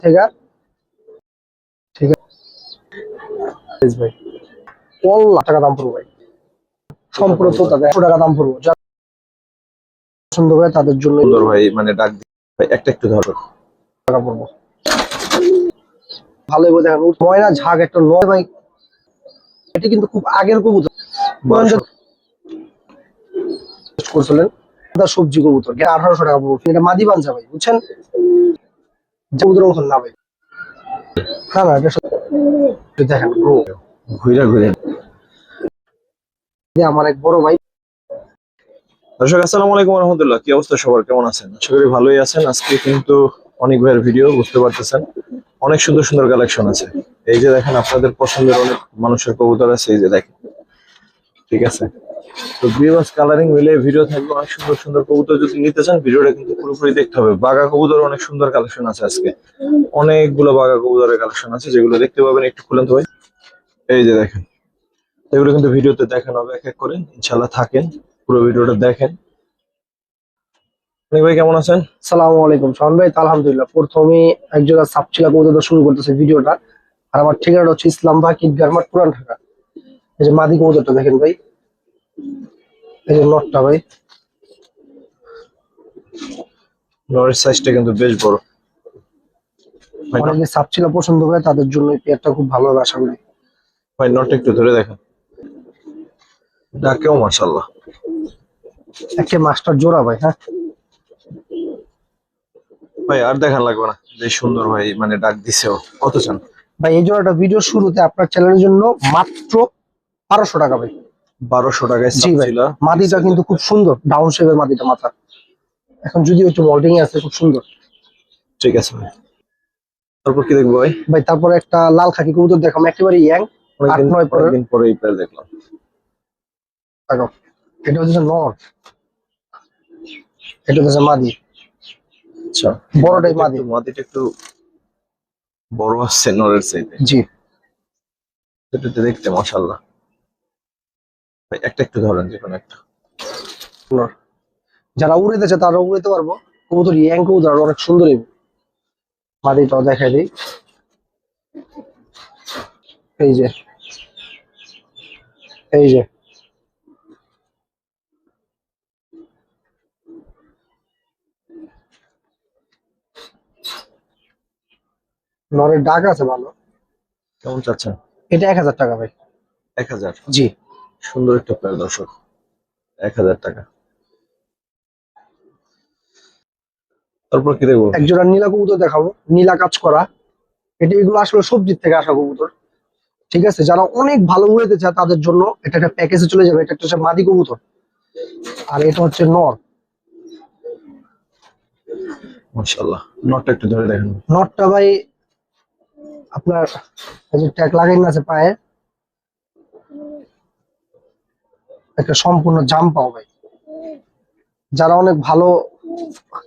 ঠিক আছে ঠিক আছে ভাই, 1 লাখ টাকা দাম পড়বে ভাই। সম্পূর্ণ তো তাদের 100 টাকা দাম পড়বে, যারা পছন্দ করে তাদের জন্য সুন্দর ভাই, মানে ডাক ভাই একটা একটু ধরো। টাকা পড়বো ভালোই বোঝা গেল। ময়না ঝাগ একটা নয় ভাই, এটি কিন্তু খুব আগের কবুতর করছিলেন। সবজি কবুতর 1800 টাকা পড়বে, এটা মাদি বাঞ্চা ভাই, বুঝছেন? কবুতরের মতন না ভাই, না না, এটা দেখেন ঘুরে ঘুরে। আমার এক বড় ভাই। দর্শক আসসালামু আলাইকুম রহমতুল্লাহ, কি অবস্থা সবার, কেমন আছেন? আশা করি ভালোই আছেন। আজকে কিন্তু অনেক ভাইয়ের ভিডিও, বুঝতে পারতেছেন অনেক সুন্দর সুন্দর কালেকশন আছে। এই যে দেখেন, আপনাদের পছন্দের অনেক মানুষের কবুতর আছে, এই যে দেখেন, ঠিক আছে? তো ভিউয়ার্স কালারিং মিলে ভিডিও থাকবে, অনেক সুন্দর সুন্দর কবুতর যদি নিতে চান ভিডিওটা কিন্তু পুরোপুরি দেখতে হবে। বাঘা কবুতর অনেক সুন্দর কালেকশন আছে আজকে, অনেকগুলো বাঘা কবুতরের কালেকশন আছে যেগুলো দেখতে পাবেন। একটু খুলেন তো ভাই, এই যে দেখেন, এগুলো কিন্তু ভিডিওতে দেখানো হবে এক এক করে, ইনশাল্লাহ থাকেন পুরো ভিডিওটা দেখেন। ভাই কেমন আছেন? সালামু আলাইকুম শাওন ভাই। আলহামদুলিল্লাহ, প্রথমে এক জায়গায় সাপচিলা কবুতর শুরু করতেছে ভিডিওটা। আর আমার ঠিকানাটা হচ্ছে ইসলামবাগ ঈদগাহ, পুরান ঢাকা। এই যে মাদি কবুতরটা দেখেন ভাই, এই যে নটটা ভাই, নরের সাইজটা কিন্তু বেশ বড়। অনেকে সাপচিলা পছন্দ করে তাদের জন্য এই পেয়ারটা খুব ভালো হবে আশা করি। ভাই নটটা একটু ধরে দেখেন, ডাকেও মাশাআল্লাহ, একটা মাস্টার জোড়া ভাই। হ্যাঁ ভাই আর দেখান লাগবে না, যে সুন্দর ভাই, মানে ডাক দিছেও। কত চান ভাই এই জোড়াটা ভিডিও শুরুতে আপনার চ্যানেলের জন্য মাত্র 1200 টাকা ভাই। 1200 টাকায় জি ভাই, সাপচিলা। মাদিটা কিন্তু খুব সুন্দর, ডাউন শেপের মাদিটা, মাথা এখন যদিও একটু মল্টিং আছে, খুব সুন্দর। ঠিক আছে ভাই, তারপর কি দেখবো ভাই? ভাই তারপরে একটা লাল খাকি কবুতর দেখাম, একেবারে ইয়াং, 8-9 পরে। অনেকদিন পরে এই পেয়ার দেখলাম। এটা হচ্ছে নর, এটা হচ্ছে মাদি। আচ্ছা, বড়টাই মাদি। মাদিটা একটু বড় আসছে নরের চাইতে। জি, এটাতে দেখতে মাশাআল্লাহ ভাই, একটা একটু ধরেন যে কোনো একটা। নর। যারা উড়াইতে চায় তারা উড়াইতে পারবো। কবুতর ইয়াং কবুতর, আর অনেক সুন্দর এই মাদিটাও দেখাই দিই। এই যে, এই যে নরের ডাক আছে ভালো। কেমন চাচ্ছেন? এটা 1000 টাকা ভাই। 1000? জি, সুন্দর একটা পেয়ার দর্শক, 1000 টাকা। তারপর কি দেখবো? এক জোড়া নীলা কবুতর দেখাবো, নীলা কাজ করা। এগুলো আসলে সবজির থেকে আসা কবুতর, ঠিক আছে? যারা অনেক ভালো উড়াইতে চায় তাদের জন্য এটা একটা প্যাকেজে চলে যাবে। এটা হচ্ছে মাদি কবুতর, আর এটা হচ্ছে নর। মাশাআল্লাহ, নটটা একটু ধরে দেখেন। নটটা ভাই আপনার এই যে ট্যাগ লাগানো আছে পায়ে, একটা সম্পূর্ণ জাম পাও ভাই। যারা অনেক ভালো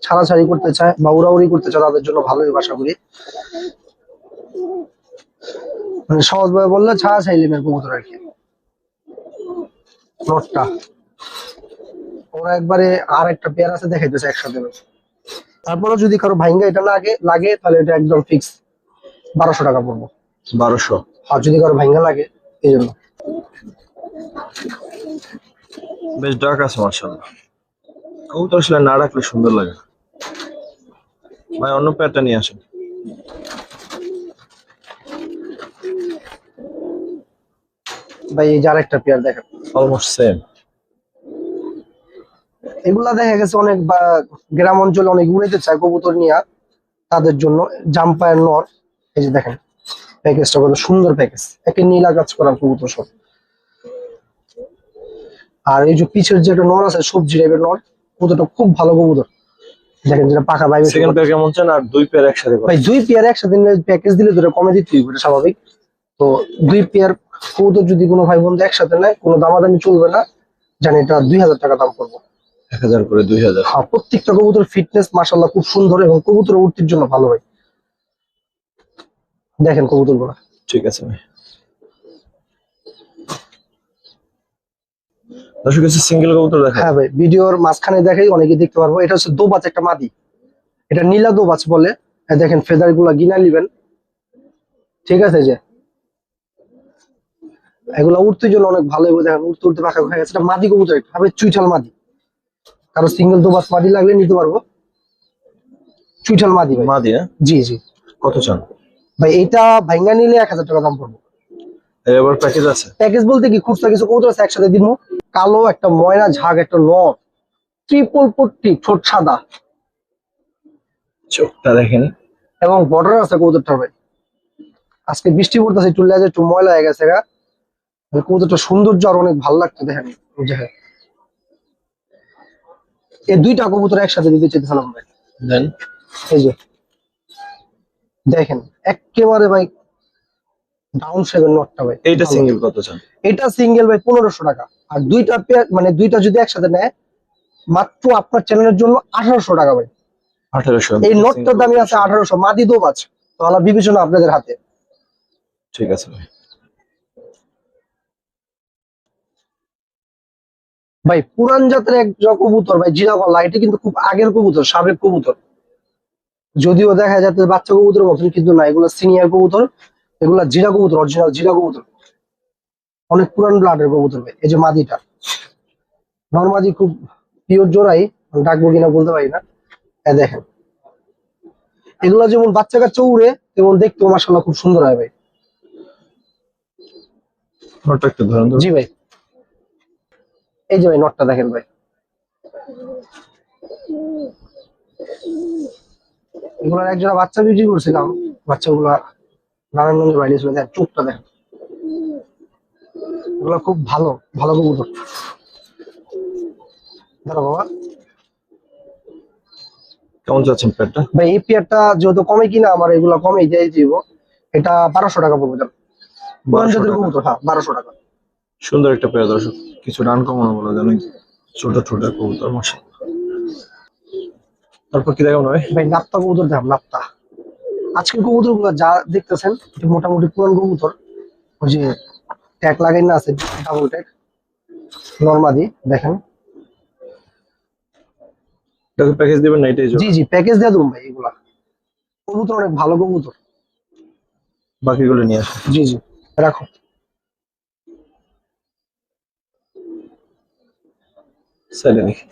ছাড়াছাড়ি করতে চায় বা উড়াউড়ি করতে চায় তাদের জন্য ভালোই আশা করি। মানে সহজভাবে বললে ছাড়াছাড়ি লেনের কবুতর আর কি। নটটা ওরা একবারে, আর একটা পেয়ার আছে দেখাইতেছে একসাথে। তারপরে যদি কারো ভাইঙ্গা এটা লাগে তাহলে এটা একদম ফিক্স 1200 টাকা পড়বো। 1200? আর যদি কারো ভাইঙ্গা লাগে এই জন্য। বেশ ডাক আছে মাশাআল্লাহ, কবুতর আসলে না রাখলে সুন্দর লাগে। ভাই অন্য পেয়ারটা নিয়ে আসেন। ভাই এই যে আরেকটা পেয়ার দেখেন, অলমোস্ট সেম। এগুলা দেখা গেছে অনেক গ্রাম অঞ্চলে অনেক উড়াইতে চায় কবুতর নিয়ে, তাদের জন্য জাম্পায়ার নর। এই যে দেখেন প্যাকেজটা কত সুন্দর প্যাকেজ, একে নীলা কাজ করা কবুতর সব। আর এই যে পিছের যে একটা নর আছে, সবজি টাইপের নর, কবুতরটা খুব ভালো কবুতর। দেখেন যেটা পাখা বাইবে। সেকেন্ড পেয়ার কেমন চান? আর 2 পেয়ার একসাথে কত? ভাই 2 পেয়ার একসাথে প্যাকেজ দিলে তো কমে দিতেই হবে, এটা স্বাভাবিক। তো 2 পেয়ার কবুতর যদি কোনো ভাই বন্ধু একসাথে নেয়, কোনো দামাদামি চলবে না, জানি এটা 2000 টাকা দাম পড়বো। 1000 করে 2000? হ্যাঁ, প্রত্যেকটা কবুতর ফিটনেস মাশাআল্লাহ খুব সুন্দর, এবং কবুতর উড়তির জন্য ভালো ভাই। দেখেন কবুতর গুলা। ঠিক আছে ভাই, দর্শক কাছে সিঙ্গেল কবুতর দেখা। হ্যাঁ ভাই, ভিডিওর মাঝখানে দেখাই অনেকে দেখতে পারবো। এটা হচ্ছে দোবাজ একটা মাদি, এটা নীলা দোবাজ বলে। এই দেখেন ফেদার গুলা গিনা নিবেন, ঠিক আছে? যে এগুলা উঠতে জন্য অনেক ভালো হবে, দেখেন উঠতে উঠতে পাখা হয়ে গেছে। এটা মাদি কবুতর, একটা হবে চুইঠাল মাদি। কারো সিঙ্গেল দোবাস মাদি লাগলে নিতে পারবো, চুইঠাল মাদি ভাই। মাদি, হ্যাঁ? জি জি কত চান? ভাই, এটা ভাঙ্গা নিলে 1000 টাকা দাম পড়বে। এবার প্যাকেজ আছে? প্যাকেজ বলতে কি, খুচরা কিছু কবুতর আছে একসাথে দিব। কালো একটা ময়না ঝাগ, একটা নর, ট্রিপল পট্টি, ঠোঁট সাদা, চোখটা দেখেন। এবং বর্ডার আছে কবুতরটার ভাই। আজকে বৃষ্টি পড়তেছে, একটু লেজে একটু ময়লা হয়ে গেছে গা। কবুতরটা সৌন্দর্য আর অনেক ভালো লাগছে, দেখেন। যে এই দুইটা কবুতর একসাথে দিতে চাইতেছিলাম ভাই। দেন। এই যে দেখেন একেবারে ভাই ডাউন শেপের নটটা ভাই। এইটা সিঙ্গেল কত চান? এটা সিঙ্গেল ভাই 1500 টাকা। আর দুইটা পেয়ার মানে দুইটা যদি একসাথে নেয়, মাত্র আপনার চ্যানেলের জন্য 1800 টাকা ভাই। 1800। এই নটটার দামই আছে 1800, মাদি দোব আছে। তাহলে বিবেচনা আপনাদের হাতে। ঠিক আছে ভাই। ভাই পুরান জাতের এক কবুতর ভাই, জিরা গলা, এটা কিন্তু খুব আগের কবুতর, সাবেক কবুতর। যদিও দেখা যাচ্ছে বাচ্চা কবুতরের মতন, কিন্তু না, এগুলো সিনিয়র কবুতর। এগুলা জিরা কবুতর, অরিজিনাল জিরা কবুতর, অনেক পুরান ব্লাডের কবুতর ভাই। এই যে মাদিটা, নরমাদি, খুব পিওর জোড়াই, ডাকবো কিনা বলতে পারি না। দেখেন এগুলা যেমন বাচ্চা কাচ্চা উড়ে, তেমন দেখতেও মাশাআল্লাহ খুব সুন্দর হয় ভাই। নটটা একটু ধরুন তো। জি ভাই, এই যে ভাই নটটা দেখেন ভাই। এগুলার একজোড়া বাচ্চা বিক্রি করছিলাম, বাচ্চাগুলা নারায়ণগঞ্জে বাইরে ছিল। দেখেন চোখটা দেখেন, এগুলা খুব ভালো ভালো কবুতর। ধরো বাবা। কেমন যাচ্ছেন পেয়ারটা? ভাই এই পেয়ারটা যেহেতু কমে কিনা, আমার এগুলা কমে দিয়ে দিব। এটা 1200 টাকা পড়বে দাম। পুরান 1200 জাতের টাকা। কবুতর, হ্যাঁ 1200 টাকা। সুন্দর একটা পেয়ার দর্শক, কিছু রান কমানো বলা যায় না। ছোট ছোট কবুতর মাশাআল্লাহ। তারপর কি দেখাবো ভাই? ভাই নাপ্তা কবুতর দেখাম, নাপ্তা। আজকের কবুতর গুলো যা দেখতেছেন, এটা মোটামুটি পুরান কবুতর। ওই যে ট্যাগ লাগাই না আছে, ডাবল ট্যাগ, নরমাদি দেখেন। এটাকে প্যাকেজ দিবেন না এটাই? জি জি প্যাকেজ দিয়ে দেবো ভাই। এগুলা কবুতর অনেক ভালো কবুতর। বাকিগুলো নিয়ে আসুন। জি জি রাখো। সাইডে দেখি।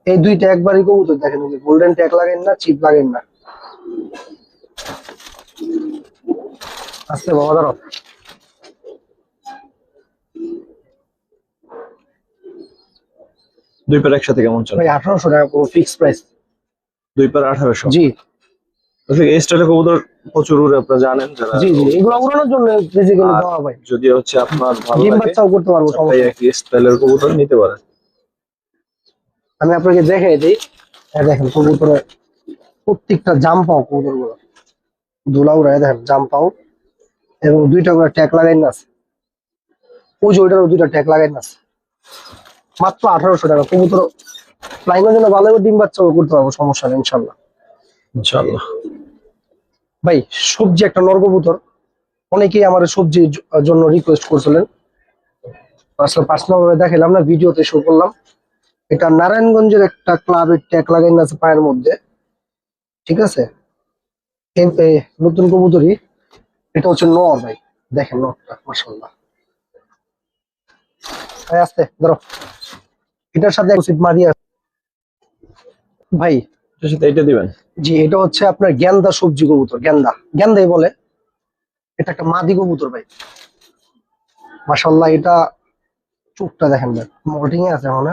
এই দুইটা একবারই কবুতর দেখেন, গোল্ডেন ট্যাগ লাগাইন না, চিপ লাগাইন না। আস্তে বাবা, ধরো। দুই পেয়ার একসাথে কেমন চলে? ভাই 1800 টাকা পুরো ফিক্স প্রাইস। দুই পেয়ার 1800। জি দর্শক, এই স্টাইলের কবুতর প্রচুর উড়ে, আপনারা জানেন যারা। জি জি এগুলো উড়ানোর জন্য বেসিক্যালি আর দেওয়া ভাই। যদি হচ্ছে আপনার ভালো ডিম লাগে, বাচ্চাও করতে পারবো, তাই সমস্যা নেই। একই স্টাইলের কবুতর নিতে পারেন। আমি আপনাকে দেখাই দিই। দেখেন কবুতরের প্রত্যেকটা জাম পাও, কবুতর গুলো ধুলা উড়ায়, দেখেন জাম পাও। এবং দুইটা করে ট্যাগ লাগাই না আছে, ওই যে ওইটারও দুইটা ট্যাগ লাগাই না আছে। মাত্র 1800 টাকা। কবুতর ফ্লাইং এর জন্য ভালো হবে, ডিম বাচ্চাও করতে পারবো, সমস্যা নেই ইনশাল্লাহ। ইনশাআল্লাহ। ভাই সবজি একটা নর কবুতর, অনেকেই আমার সবজির জন্য রিকোয়েস্ট করছিলেন, আসলে পার্সোনাল ভাবে দেখালাম না, ভিডিওতে শো করলাম। এটা নারায়ণগঞ্জের একটা ক্লাবের ট্যাগ লাগাই না আছে পায়ের মধ্যে, ঠিক আছে? এই নতুন কবুতরই, এটা হচ্ছে নর ভাই। দেখেন নরটা মাশাআল্লাহ। ভাই আস্তে ধরো। এটার সাথে মাদি আছে ভাই। এটার সাথে এইটা দিবেন? জি এটা হচ্ছে আপনার গেন্দা সবজি কবুতর, গেন্দা, গেন্দাই বলে। এটা একটা মাদি কবুতর ভাই, মাশাআল্লাহ। এটা চোখটা দেখেন ভাই, মোল্টিং এ আছে এখন,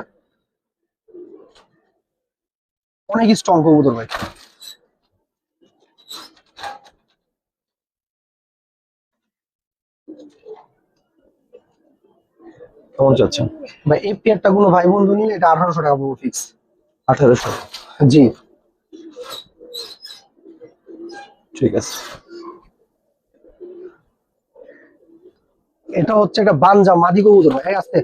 অনেক স্ট্রং কবুতর ভাই। কেমন চাচ্ছেন ভাই এই পেয়ারটা কোনো ভাই বন্ধু নিলে এটা 1800 টাকা পড়বে ফিক্স। 1800? জি ঠিক আছে। এটা হচ্ছে একটা বানজা মাদি কবুতর ভাই। আস্তে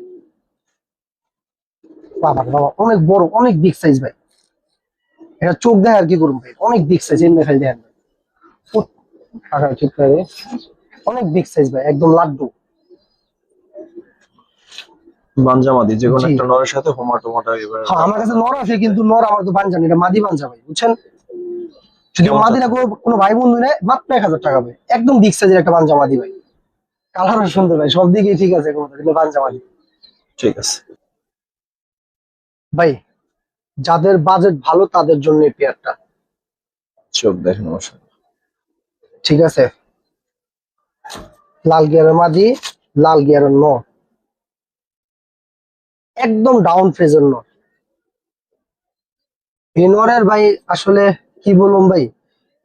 বাবা বাবা, অনেক বড়, অনেক বিগ সাইজ ভাই। এটা চোখ দেয় আর কি করুন ভাই, অনেক বিগ সাইজ, এমনি খাই দেখেন ভাই। ঠিক করে, অনেক বিগ সাইজ ভাই, একদম লাড্ডু। বাঞ্জামাদি যে কোনো জি। একটা নরের সাথে হোমা টোমাটা এবার হ্যাঁ আমার কাছে নর আছে, কিন্তু নর আমার তো বানজানি, এটা মাদি বানজা ভাই, বুঝছেন? যদি কেমন মাদিরা চাচ্ছেন? কোনো ভাই বন্ধু নেয় মাত্র 1000 টাকা ভাই, একদম বিগ সাইজের একটা বানজা মাদি ভাই, কালারও সুন্দর ভাই, সব দিকেই ঠিক আছে, কোনো কিন্তু বানজা মাদি ঠিক আছে। ভাই। যাদের বাজেট ভালো তাদের জন্য এই পেয়ারটা, চোখ দেখেন অবশ্যই। ঠিক আছে। লাল গিয়ারের মাদি, লাল গিয়ারের নর, একদম ডাউন ফ্রেজের নর। এই নরের ভাই আসলে কি বললাম ভাই,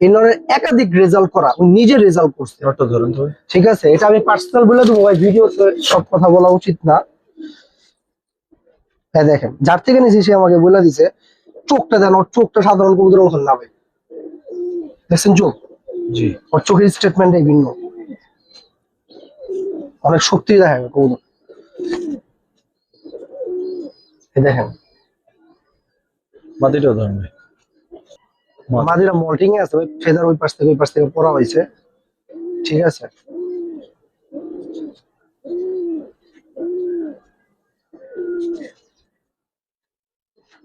এই নরের একাধিক রেজাল্ট করা, ও নিজে রেজাল্ট করছে, নটটা ধরেন তো ভাই। ঠিক আছে। এটা আমি পার্সোনাল বলে দেবো ভাই, ভিডিওতে সব কথা বলা উচিত না। হ্যাঁ দেখেন, যার থেকে নিয়েছি সে আমাকে বলে দিছে চোখটা দেন, ওর চোখটা সাধারণ কবুতরের মতন না ভাই, দেখছেন চোখ, জি। ওর চোখের স্টেটমেন্টই ভিন্ন, অনেক শক্তি দেখা যায় কবুতর। এই দেখেন মাদিটাও ধরেন ভাই। মাদিরা মল্টিং এ আছে ভাই, ফেদার ওই পাশ থেকে পড়া হয়েছে, ঠিক আছে।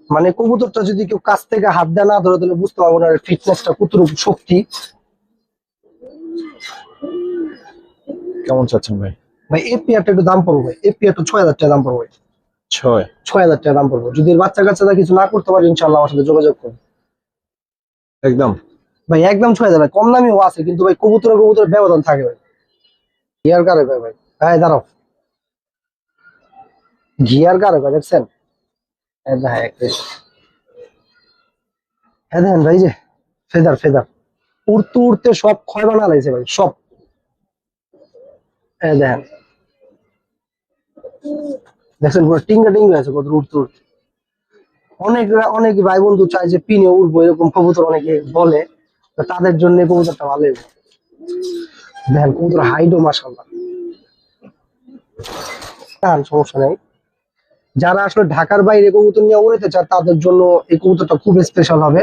মানে কবুতরটা যদি কেউ কাছ থেকে হাত দেয় না ধরে, তাহলে বুঝতে পারবো না ফিটনেসটা কতটুকু শক্তি। কেমন চাচ্ছেন ভাই? ভাই এই পেয়ারটা একটু দাম পড়বো ভাই, এই পেয়ারটা 6000 টাকা দাম পড়বো ভাই, 6। 6000 টাকা দাম পড়বো। যদি এর বাচ্চা কাচ্চারা কিছু না করতে পারে ইনশাল্লাহ আমার সাথে যোগাযোগ করুন একদম। ভাই, একদম 6000 ভাই, কম দামিও আছে, কিন্তু ভাই কবুতরের ব্যবধান থাকে ভাই, গিয়ার কারে ভাই, ভাই ভাই দাঁড়াও, গিয়ার কারে ভাই, দেখছেন? এই দেখেন হ্যাঁ দেখেন ভাই, যে ফেদার ফেদার উড়তে উড়তে সব ক্ষয় বানা লাগছে ভাই, সব। এই দেখেন, দেখছেন পুরো টিঙ্গা টিঙ্গা আছে কত উড়তে উড়তে। অনেক ভাই বন্ধু চায় যে পিনে উড়বো, এরকম কবুতর অনেকে বলে, তো তাদের জন্য এই কবুতরটা ভালো হবে। দেখেন কবুতর হাইটও মাশাআল্লাহ, সমস্যা নেই। যারা আসলে ঢাকার বাইরে কবুতর নিয়ে উড়াতে চায় তাদের জন্য এই কবুতরটা খুব স্পেশাল হবে,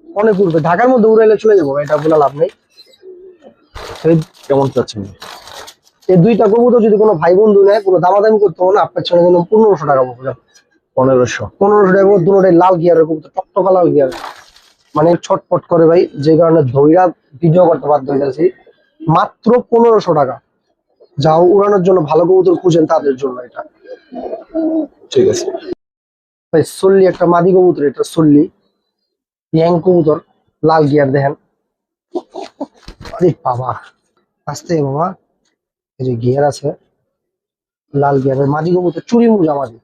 অনেক উড়বে। ঢাকার মধ্যে উড়াইলে চলে যাবো, এটা বলে লাভ নেই। এই- কেমন চাচ্ছেন ভাই? এই দুইটা কবুতর যদি কোনো ভাই বন্ধু নেয়, কোনো দামাদামি করতে হবে না, আপনার ছেলে জন্য 1500 টাকা পড়বে। 1500। 1500 টাকা দুটোটাই লাল গিয়ারের কবুতর, টকটকা লাল গিয়ার, মানে ছটপট করে ভাই, যে কারণে ধৈরা ভিডিও করতে বাধ্য হয়ে যাচ্ছি। মাত্র 1500 টাকা, যাও উড়ানোর জন্য ভালো কবুতর খুঁজেন তাদের জন্য এটা। ঠিক আছে। ভাই সল্লি একটা মাদি কবুতর, এটা সল্লি ইয়াং কবুতর, লাল গিয়ার দেখেন। আরে বাবা, আস্তে বাবা, এই যে গিয়ার আছে, লাল গিয়ারের মাদি কবুতর, চুরি মুজা মাদি।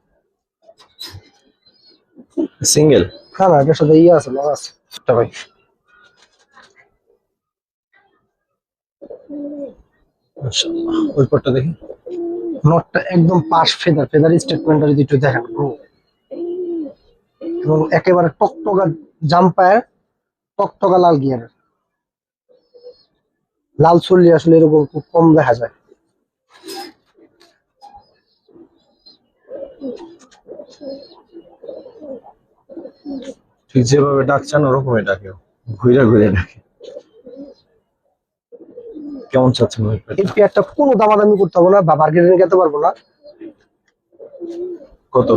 সিঙ্গেল। না না, এটার সাথে ইয়ে আছে, নর আছে একটা ভাই। মাশাআল্লাহ। ওই পটটা দেখি। নটটা একদম পাশ ফেদার, ফেদার স্টেটমেন্টটা যদি একটু দেখেন ব্রো, এবং একেবারে টকটকা জাম্পায়ার, টকটকা লাল গিয়ারের। লাল চল্লি আসলে এরকম খুব কম দেখা যায়। ঠিক যেভাবে ডাকছেন ওরকমই ডাকে, ঘুরে ঘুরে ডাকে। কেমন চাচ্ছেন ভাই এই পেয়ারটা? পেয়ারটা কোনো দামাদামি করতে হবে না বা বার্গেনিং করতে পারবো না, কত?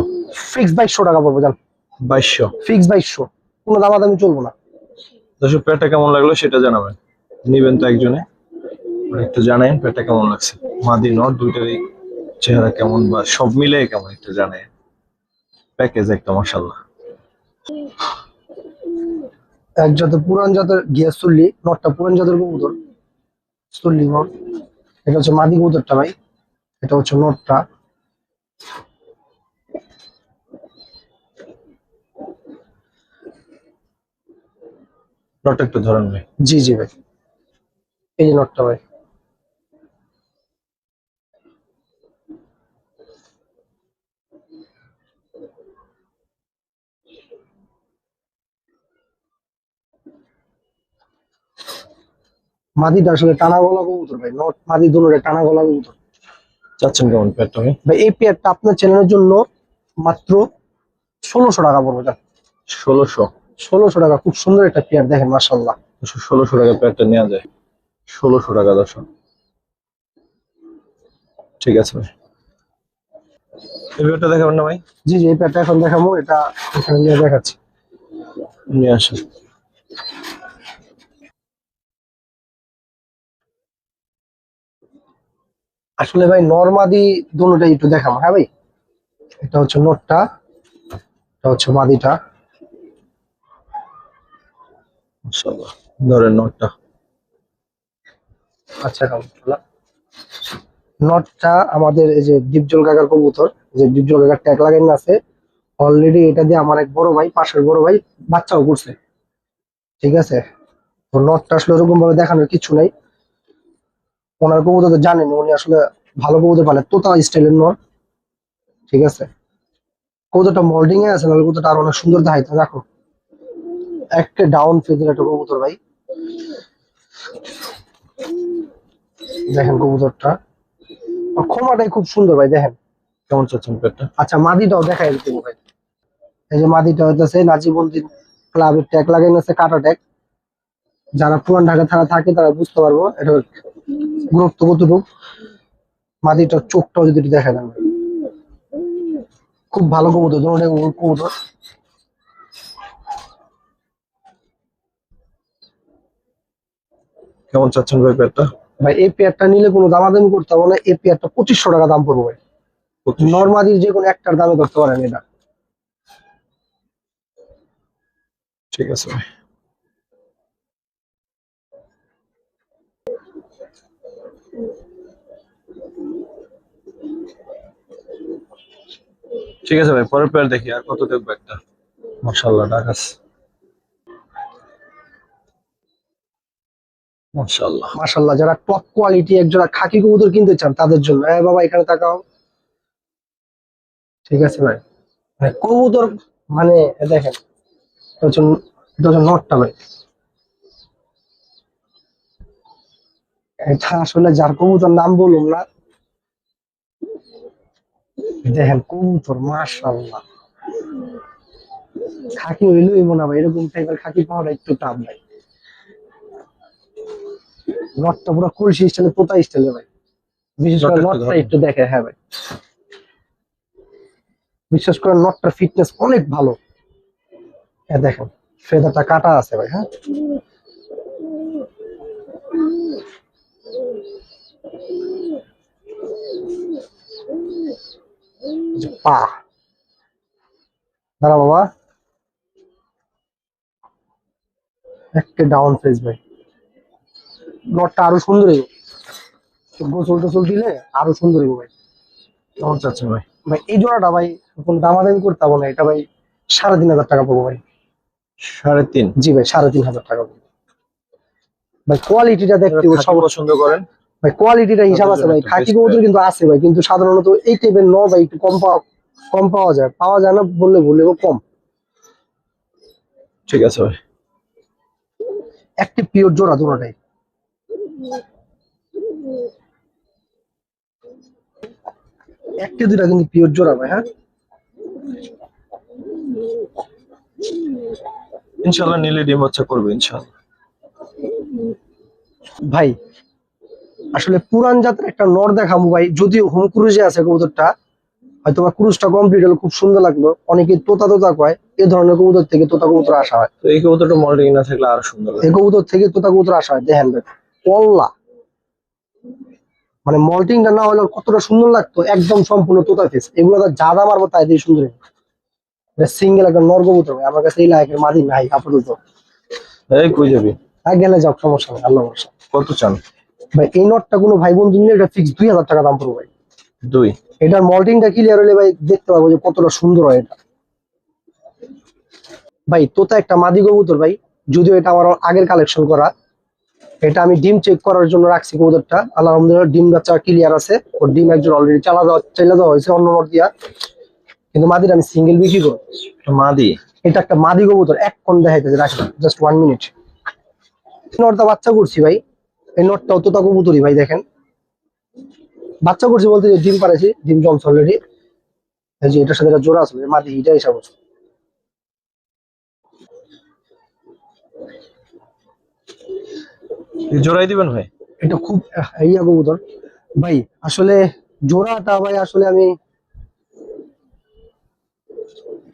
ফিক্স 2200 টাকা পড়বো, জান 2200। ফিক্স 2200, কোনো দামাদামি চলবো না। দর্শক পেয়ারটা কেমন লাগলো সেটা জানাবেন, নিবেন তো একজনে, একটু জানাই পেয়ারটা কেমন লাগছে, মাদি নর দুইটারই চেহারা কেমন বা সব মিলে কেমন একটু জানাই। প্যাকেজ একটা মাশাআল্লাহ। এক জাতের পুরান জাতের গিয়ার চল্লি, নটটা পুরান জাতের কবুতর, চল্লি নট। এটা হচ্ছে মাদি কবুতরটা ভাই, এটা হচ্ছে নটটা। নটটা একটু ধরেন ভাই। জি জি ভাই, এই যে নটটা ভাই। মাদিটা আসলে টানা গলা কবুতর ভাই, নট মাদি দুটোরে টানা গলা কবুতর চাচ্ছেন কেমন পেয়ারটা ভাই? ভাই। এই পেয়ারটা আপনার চ্যানেলের জন্য মাত্র 1600 টাকা পড়বে, জান 1600। 1600 টাকা, খুব সুন্দর একটা পেয়ার দেখেন মাশাআল্লাহ। 1600 টাকা পেয়ারটা নেওয়া যায়। 1600 টাকা দর্শক। ঠিক আছে ভাই। এই পেয়ারটা দেখাবেন না ভাই? জি জি, এই পেয়ারটা এখন দেখাবো, এটা এখানে নিয়ে দেখাচ্ছি। নিয়ে আসেন। আসলে ভাই নরমাদি দুটোটাই একটু দেখাবো, হ্যাঁ ভাই। এটা হচ্ছে নটটা, এটা হচ্ছে মাদিটা। মাশাআল্লাহ, ধরেন নটটা। আচ্ছা এখন নটটা আমাদের এই যে ডিপজল কাকার কবুতর, যে ডিপজল কাকার ট্যাগ লাগানো আছে অলরেডি, এটা দিয়ে আমার এক বড় ভাই, পাশের বড় ভাই বাচ্চাও করছে, ঠিক আছে। তো নটটা আসলে ওরকম ভাবে দেখানোর কিছু নাই, ওনার কবুতর তো জানেন, উনি আসলে ভালো কবুতর পালে, তোতা স্টাইলের নর, ঠিক আছে। কবুতরটা মোল্ডিং এ আছে, নাহলে কবুতরটা আরো অনেক সুন্দর দেখাইতো। দেখো একটা ডাউন ফেজের একটা কবুতর ভাই, দেখেন কবুতরটা আর খোমাটাই খুব সুন্দর ভাই, দেখেন। কেমন চাচ্ছেন পেয়ারটা? আচ্ছা মাদিটাও দেখাই দিতে ভাই, এই যে মাদিটা হইতেছে নাজিবুদ্দিন ক্লাবের ট্যাগ লাগানো আছে, কাটা ট্যাগ। যারা পুরান ঢাকা থানা থাকে তারা বুঝতে পারবো এটা গুরুত্ব কতটুকু। মাদিটার চোখটাও যদি একটু দেখা দেন ভাই, খুব ভালো কবুতর, দুটোটাই কবুতর। কেমন চাচ্ছেন ভাই পেয়ারটা? ভাই এই পেয়ারটা নিলে কোনো দামাদামি করতে হবে না, এই পেয়ারটা 2500 টাকা দাম পড়বে ভাই। 2500? নর্মাদির যে কোনো একটার দামে করতে পারেন এটা। ঠিক আছে ভাই। ঠিক আছে ভাই, পরের পেয়ার দেখি। আর কত দেখবো একটা? মাশাআল্লাহ, ডাকাস। মাশাআল্লাহ। মাশাল্লাহ, যারা টপ কোয়ালিটি একজোড়া খাকি কবুতর কিনতে চান তাদের জন্য, হ্যাঁ বাবা এখানে তাকাও, ঠিক আছে ভাই। মানে কবুতর মানে দেখেন, এটা হচ্ছে নটটা ভাই। এটা আসলে যার কবুতর নাম বলুন না, দেখেন কবুতর মাশাল্লাহ, খাকি হইলেই মনে হয় এরকম টাইপের খাকি পাওয়াটা একটু টাফ ভাই। নটটা পুরো কলসি স্টাইলে, পোতা স্টাইলে ভাই। বিশেষ করে নটটা একটু নটটা ধরেন। একটু দেখে, হ্যাঁ ভাই। বিশেষ করে নটটার ফিটনেস অনেক ভালো, হ্যাঁ দেখেন ফেদারটা কাটা আছে ভাই, হ্যাঁ। এই যে পা, দাঁড়া বাবা, একটা ডাউন ফেস ভাই। নটটা আরো সুন্দর হইব, গোসল টোসল দিলে আরো সুন্দর হইব ভাই। কেমন চাচ্ছেন ভাই? ভাই এই জোড়াটা ভাই কোনো দামাদামি করতে হবে না, এটা ভাই 3500 টাকা পড়বো ভাই। 3.5? জি ভাই 3500 টাকা পড়বো ভাই। কোয়ালিটিটা দেখতে যারা হবে খাকি সব পছন্দ করেন ভাই, কোয়ালিটিটা হিসাব তাদের আছে জন্য ভাই। একটা খাকি বেস্ট কবুতর পেয়ার। কিন্তু আছে ভাই, কিন্তু সাধারণত এই টাইপের ন ভাই একটু কম পাওয়া যায় না বললে ভুল হবে, কম। ঠিক আছে ভাই। একটা পিওর জোড়া দুটোটাই, একটা দুটা কিন্তু পিওর জোড়া ভাই, হ্যাঁ। ইনশাআল্লাহ নিলে ডিম বাচ্চা করবে ইনশাআল্লাহ। ভাই আসলে পুরান জাতের একটা নর দেখাবো ভাই, যদিও হোম ক্রুজে আছে কবুতরটা, হয়তো বা ক্রুজটা কমপ্লিট হলে খুব সুন্দর লাগলো। অনেকে তোতা তোতা কয়, এই ধরনের কবুতর থেকে তোতা কবুতর আসা হয়। তো এই কবুতরটা মল্টিং না থাকলে আরো সুন্দর এই লাগে। কবুতর থেকে তোতা কবুতর আসা হয়, দেখেন ভাই পল্লা, মানে মল্টিংটা না হলে কতটা সুন্দর লাগতো, একদম সম্পূর্ণ তোতা ফেস। এগুলো তো যা দাম মারবো তাই দিয়ে সুন্দর। সিঙ্গেল একটা নর কবুতর ভাই, আমার কাছে এই লাইকের মাদি নাই আপাতত। এই কই যাবি? হ্যাঁ গেলে যাও, সমস্যা নেই, আল্লাহ ভরসা। কত চান? ভাই এই নটটা কোনো ভাই বন্ধু নিলে এটা ফিক্স 2000 টাকা দাম পড়বে ভাই। 2? এটার মল্টিংটা ক্লিয়ার হলে ভাই দেখতে পাবো যে কতটা সুন্দর হয় এটা। ভাই তোতা একটা মাদি কবুতর ভাই, যদিও এটা আমার আগের কালেকশন করা। এটা আমি ডিম চেক করার জন্য রাখছি কবুতরটা, আলহামদুলিল্লাহ ডিম বাচ্চা ক্লিয়ার আছে। ওর ডিম একজন অলরেডি চালা দেওয়া হয়েছে অন্য নট দিয়া, কিন্তু মাদির আমি সিঙ্গেল বিক্রি করবো। এটা মাদি? এটা একটা মাদি কবুতর, এক কোণ দেখাইতেছে, রাখি জাস্ট 1 মিনিট। নটটা বাচ্চা করছি ভাই, এই নটটাও তোতা কবুতরই ভাই, দেখেন বাচ্চা করছি বলতে যে ডিম পারেছি, ডিম জমছে অলরেডি। এই যে এটার সাথে একটা জোড়া আছে মাদি, এটা হিসাব আছে। এই জোড়াই দিবেন ভাই? এটা খুব ইয়া কবুতর ভাই। আসলে জোড়াটা ভাই আসলে আমি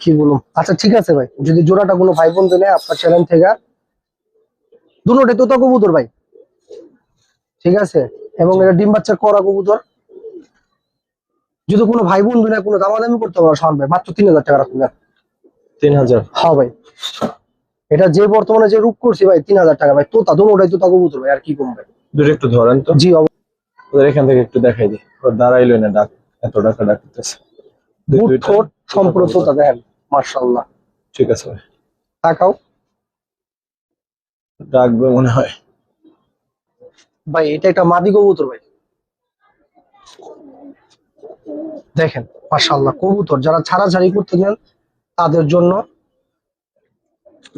কি বলুন, আচ্ছা ঠিক আছে ভাই, যদি জোড়াটা কোনো ভাই বন্ধু নেয় আপনার চ্যানেল থেকে, দুটোটাই তোতা কবুতর ভাই, ঠিক আছে, এবং এটা ডিম বাচ্চা করা কবুতর। যদি কোনো ভাই বন্ধু নেয় কোনো দামাদামি করতে পারো শাওন ভাই, মাত্র 3000 টাকা রাখুন। 3000? হ্যাঁ ভাই, এটা যে বর্তমানে যে রূপ করছি ভাই, 3000 টাকা ভাই, তোতা দুটোটাই তোতা কবুতর ভাই, আর কি কম ভাই। দুটো একটু ধরেন তো, জি ওদের এখান থেকে একটু দেখাই দিই। ও দাঁড়াইলো না, ডাক এত টাকা ডাকতেছে। বুট ঠোঁট সম্পূর্ণ তোতা, দেখেন মাশাআল্লাহ। ঠিক আছে ভাই, তাকাও ডাকবে মনে হয়। ভাই, এটা একটা মাদি কবুতর ভাই, দেখেন মাশাআল্লাহ। কবুতর যারা ছাড়াছাড়ি করতে চান তাদের জন্য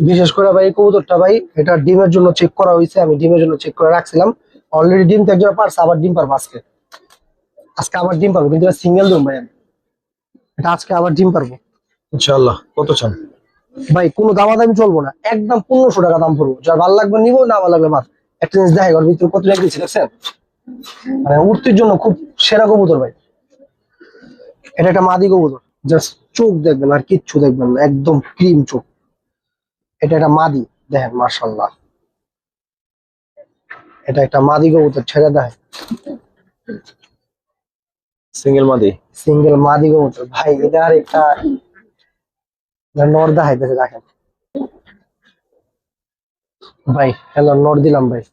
বিশেষ করে ভাই, এই কবুতরটা ভাই এটা ডিমের জন্য চেক করা হয়েছে, আমি ডিমের জন্য চেক করে রাখছিলাম। অলরেডি ডিম তো একজন পারছে, আবার ডিম পারবো আজকে। আজকে আবার ডিম পারবো, কিন্তু সিঙ্গেল ডিম ভাই আমি। এটা আজকে আবার ডিম পারবো ইনশাআল্লাহ। কত চান ভাই? কোনো দামাদামি চলবো না, একদম 1500 টাকা দাম পড়বো। যার ভালো লাগবে নিবো, না ভালো লাগবে বাদ। একটা জিনিস দেখে ওর ভিতরে কত রেখেছি দেখছেন, মানে উঠতির জন্য খুব সেরা কবুতর ভাই। এটা একটা মাদি কবুতর, জাস্ট চোখ দেখবেন আর কিচ্ছু দেখবেন না, একদম ক্রিম চোখ। এটা একটা মাদি, দেখেন মাশাআল্লাহ। এটা একটা মাদি কবুতর, ছেড়ে দেয় সিঙ্গেল মাদি? সিঙ্গেল মাদি কবুতর ভাই। এটা আর একটা নর দেখাইতেছে, দেখেন ভাই। হ্যালো, নর দিলাম ভাই,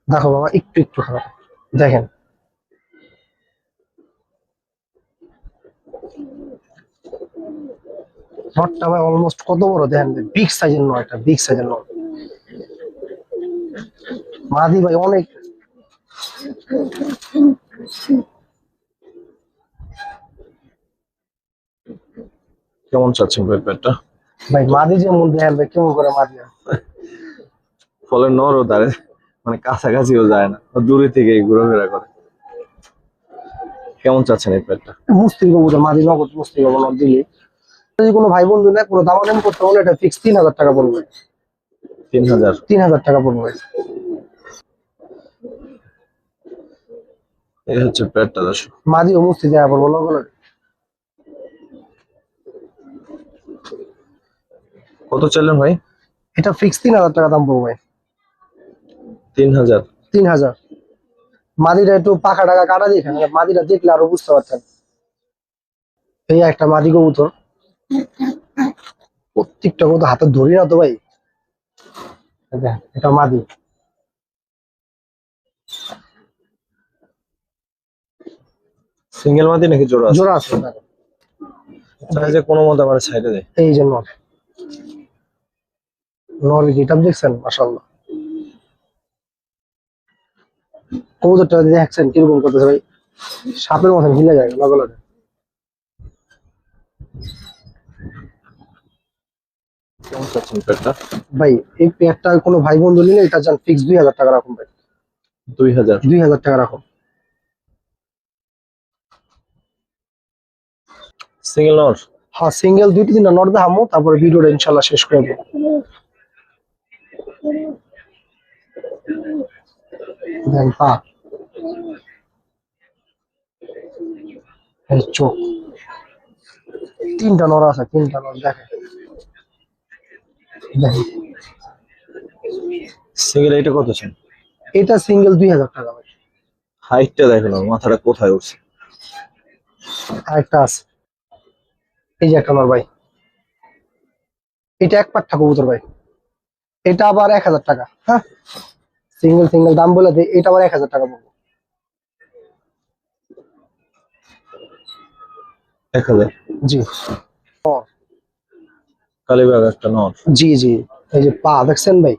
দেখো বাবা, একটু একটু খারাপ, দেখেন নটটা ভাই অলমোস্ট কত বড় দেখেন, বিগ সাইজের নর, একটা বিগ সাইজের নর। মাদি ভাই অনেক। কেমন চাচ্ছেন ভাই পেটটা? ভাই মাদি যেমন দেখেন ভাই, কেমন করে মাদি হয়। ফলে নরও দাঁড়ে, মানে কাছাকাছিও যায় না, ও দূরে থেকে ঘোরাফেরা করে। কেমন চাচ্ছেন এই পেটটা? মুস্তির কবুতর, মাদি নগদ মুস্তি কবুতর নর দিলে, যদি কোনো ভাই বন্ধু নেয় কোনো দামাদামি করতে হলে এটা ফিক্স 3000 টাকা পড়বে। 3000? 3000 টাকা পড়বে। এই হচ্ছে পেটটা দর্শক। মাদি ও মুস্তি দেওয়া পড়বো নগদ। কত চাইলেন ভাই? এটা ফিক্স 3000 টাকা দাম পড়বে। 3000? 3000। মাদিটা একটু পাখা টাকা কাটা দিয়ে খান, মাদিটা দেখলে আরো বুঝতে পারতেন। এই একটা মাদি কবুতর, প্রত্যেকটা কবুতর হাতে ধরি না তো ভাই। দেখেন, এটা মাদি। সিঙ্গেল মাদি নাকি জোড়া আছে? জোড়া আছে দেখেন। চাই যে কোনো মতে আমার সাইডে দেয়। এই যে নর, নর গেটআপ দেখছেন মাশাআল্লাহ। কবুতরটা দেখছেন কিরকম করতেছে ভাই, সাপের মতন হিলে যায় লগা লগে। কেমন চাচ্ছেন পেটটা? ভাই এই পেয়ারটা কোনো ভাই বন্ধু নিলে এটা যান ফিক্স 2000 টাকা রাখুন ভাই। 2000? 2000 টাকা রাখুন। সিঙ্গেল নর? হ্যাঁ, সিঙ্গেল 2-3টা নর দেখামো, তারপরে ভিডিওটা ইনশাল্লাহ শেষ করে দেবো। দেন পা, এই চোখ, 3টা নর আছে, 3টা নর দেখেন। দেখেন সিঙ্গেল এটা কত চান? এটা সিঙ্গেল 2000 টাকা ভাই। হাইটটা দেখো না, মাথাটা কোথায় উঠছে। আরেকটা আছে, এই যে একটা নর ভাই, এটা এক পাট্টা কবুতর ভাই। এটা আবার 1000 টাকা। হ্যাঁ, সিঙ্গেল সিঙ্গেল দাম বলে দিই, এটা আবার 1000 টাকা পড়বে। 1000? জি কালীবাগ একটা নর। জি জি, এই যে পা দেখছেন ভাই।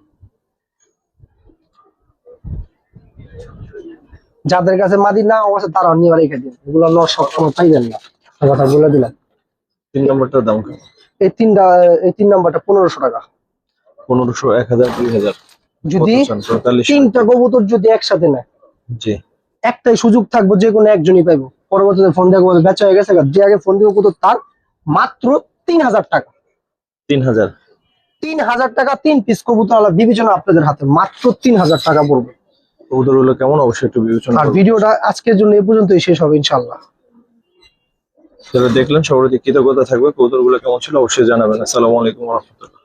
যাদের কাছে মাদি না অবশ্যই তারা নিয়ে রেখে দিন, এগুলো নর সবসময় পাইবেন না, কথা বলে দিলাম। 3 নম্বরটার দাম কেমন? এই 3 নাম্বারটা 1500 টাকা। 1500? 1000? 2000? যদি কত চান? 45? 3টা কবুতর যদি একসাথে নেয়, জি। একটাই সুযোগ থাকবো, যে কোনো একজনই পাইবো। পরবর্তীতে ফোন দিয়ে বলবে বেচা হয়ে গেছে, যে আগে ফোন দিব কবুতর তার মাত্র 3000 টাকা। 3000? 3000 টাকা 3 পিস কবুতর আলাদা বিবেচনা আপনাদের হাতে, মাত্র 3000 টাকা পড়বে। কবুতর গুলো কেমন অবশ্যই একটু বিবেচনা আর করবেন। ভিডিওটা আজকের জন্য এই পর্যন্তই শেষ হবে ইনশাল্লাহ। যারা দেখলেন সবার প্রতি কৃতজ্ঞতা থাকবে। কবুতরগুলো কেমন ছিল অবশ্যই জানাবেন। আসসালামু আলাইকুম রহমতুল্লাহ।